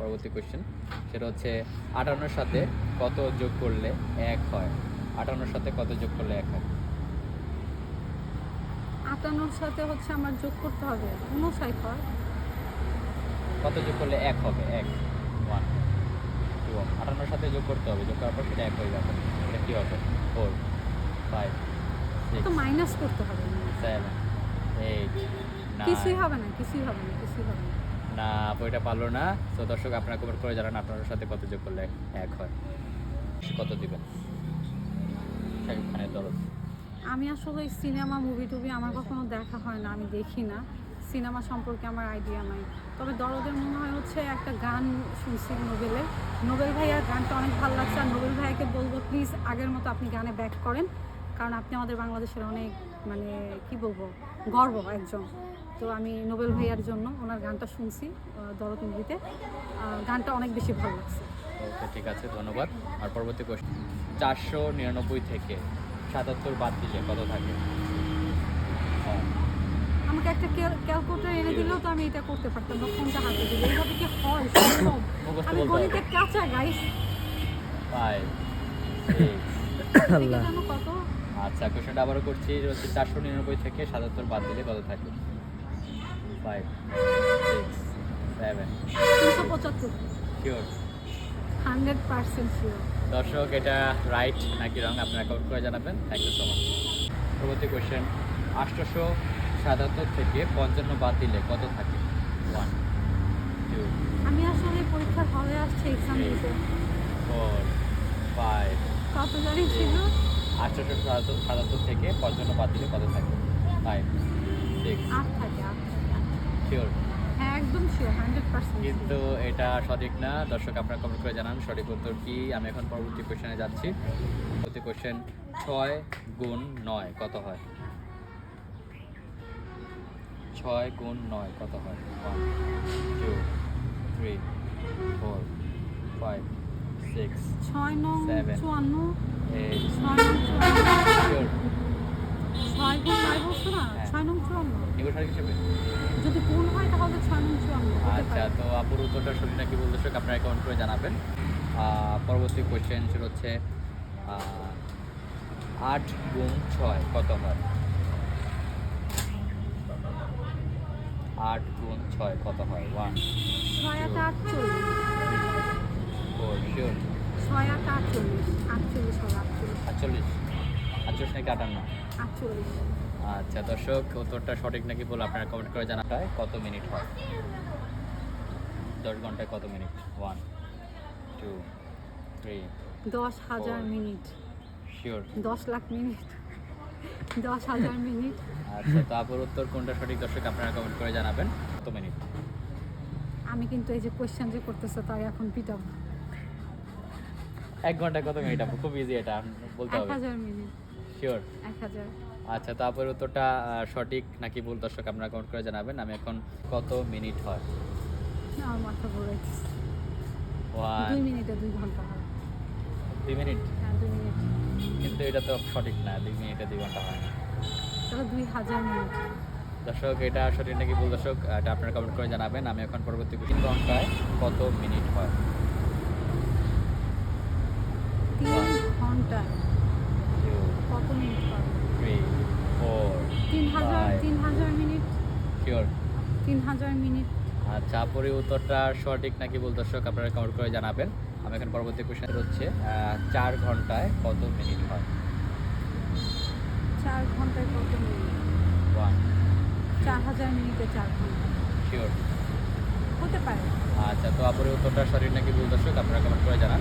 পরবর্তী কোয়েশ্চেন, সেটা হচ্ছে 58-র সাথে কত যোগ করলে 1 হয়? 58-র সাথে কত যোগ করলে 1 হয়? 58 সাথে হচ্ছে আমার যোগ করতে হবে 59 হয়। কত যোগ করলে 1 হবে? 1 1 2 58-র সাথে যোগ করতে হবে, যোগ করার পর সেটা 1 হয়ে যাবে। এটা কি হবে? 4 5 তো 6 মাইনাস করতে হবে। 7 8 কিছুই 9। হবে না, কিছুই হবে না, কিছুই হবে না। না, আপু এটা পারলো না। তো দর্শক আপনারা কমেন্ট করে জানান আপনার সাথে কত যোগ করলে 1 হয়। কত দিবেন? শাকিব খানের দরদ। আমি আসলে সিনেমা মুভি টুভি আমার কখনো দেখা হয় না, আমি দেখি না। সিনেমা সম্পর্কে আমার আইডিয়া নাই। তবে দরদের মনে হয় হচ্ছে একটা গান শুনছি নোবেলের। নোবেল ভাইয়ার গানটা অনেক ভালো লাগছে। আর নোবেল ভাইয়াকে বলবো প্লিজ আগের মতো আপনি গানে ব্যাক করেন, কারণ আপনি আমাদের বাংলাদেশের অনেক মানে কি বলবো গর্ব একজন। তো আমি নোবেল ভাইয়ার জন্য ওনার গানটা শুনছি দরদ মুভিতে, গানটা অনেক বেশি ভালো লাগছে। ওকে, ঠিক আছে, ধন্যবাদ। আর পরবর্তী কোশ্চেন, 499 থেকে 77 বাদ দিলে কত থাকে? হ্যাঁ, আমাকে একটা ক্যালকুলেটর এনে দিলেও তো আমি এটা করতে পারতাম, বা ফোনটা হাতে দিলে এইভাবে কি হয় সম্ভব? মুখস্থ আমি বলতে গণিতে হবে। কাঁচা গাইস। 5 6 এদিকে জানো কত? আচ্ছা, কোশ্চেনটা আবারও করছি, এটা হচ্ছে 499 থেকে 77 বাদ দিলে কত থাকে? 5 6 7 375। শিওর? 100% শিওর। দর্শক, এটা রাইট নাকি রং আপনারা কমেন্ট করে জানাবেন। Thank you so much. পরবর্তী কোয়েশ্চেন, 877 থেকে 55 বাদ দিলে কত থাকে? 1 2 আমি আসলে পরীক্ষার হলে আসছি এক্সাম দিতে। 4 5 কত জানি ছিল? 877 থেকে 55 বাদ দিলে কত থাকে? 5 6 8 থাকে, 8 থাকে, 8 থাকে। শিওর? হ্যাঁ একদম শিওর, 100% কিন্তু এটা সঠিক না। দর্শক আপনারা কমেন্ট করে জানান সঠিক উত্তর কি। আমি এখন পরবর্তী কোয়েশ্চেনে যাচ্ছি। পরবর্তী কোয়েশ্চেন, 6 গুণ 9 কত হয়? 6 গুণ 9 কত হয়? 1 2 3 4 5 6 6 নং 7 54, 8 6 নং 54, শিওর? 6 গুণ 9 বলছো না, হ্যাঁ। 6 নং 54। এগুলো সঠিক হিসেবে? যদি গুণ হয় তাহলে 6 নং 54 হতে আচ্ছা, পারে। তো আপুর উত্তরটা সঠিক নাকি ভুল দর্শক আপনারা কমেন্ট করে জানাবেন। পরবর্তী কোয়েশ্চেন সেটা হচ্ছে 8 গুণ 6 কত হয়? 8 গুণ 6 কত হয়? 1 6 2 8 48, 4 শিওর? 6 8 48, 48 হবে 48, 48 নাকি 58? 48। আচ্ছা দর্শক, উত্তরটা সঠিক নাকি ভুল আপনারা কমেন্ট করে জানাটায় কত মিনিট হয়? 10 ঘন্টায় কত minute? 1 2 3 10,000 minute, sure? 10 lakh minute, 10,000 minute. আচ্ছা, তো আপুর উত্তর কোনটা সঠিক দর্শক আপনারা কমেন্ট করে জানাবেন। কত মিনিট? আমি কিন্তু এই যে কোয়েশ্চেন যে করতেছে তাই এখন পিটাবো। 1 ঘন্টায় কত মিনিট আপু? খুব ইজি, এটা বলতে হবে। 1,000 মিনিট, শিওর? 1,000। আচ্ছা, তো আপুর উত্তরটা সঠিক নাকি ভুল দর্শক আপনারা কমেন্ট করে জানাবেন। আমি এখন কত মিনিট হয়? আমার মাথা ঘুরাইতেছে। 1 2 মিনিটে 2 ঘন্টা হয়। 2 মিনিট? হ্যাঁ 2 মিনিট। কিন্তু এটা তো সঠিক না, 2 মিনিটে 2 ঘন্টা হয় না। তাহলে 2,000 মিনিট। দর্শক, এটা সঠিক নাকি ভুল দর্শক এটা আপনারা কমেন্ট করে জানাবেন। আমি এখন পরবর্তী 3 ঘন্টায় কত মিনিট হয়? 3 ঘন্টায় 2 কত মিনিট হয়? 3 4 3,000 মিনিট, শিওর? 3,000 মিনিট। আচ্ছা, আপুর এই উত্তরটা সঠিক নাকি ভুল দর্শক আপনারা কমেন্ট করে জানাবেন। আমি এখন পরবর্তী কোয়েশ্চেন হচ্ছে 4 ঘন্টায় কত মিনিট হয়? 4 ঘন্টায় কত মিনিট? 1 4,000 মিনিটে 4 ঘন্টা শিওর? হতে পারে। আচ্ছা, তো আপুর এই উত্তরটা সঠিক নাকি ভুল দর্শক আপনারা কমেন্ট করে জানান।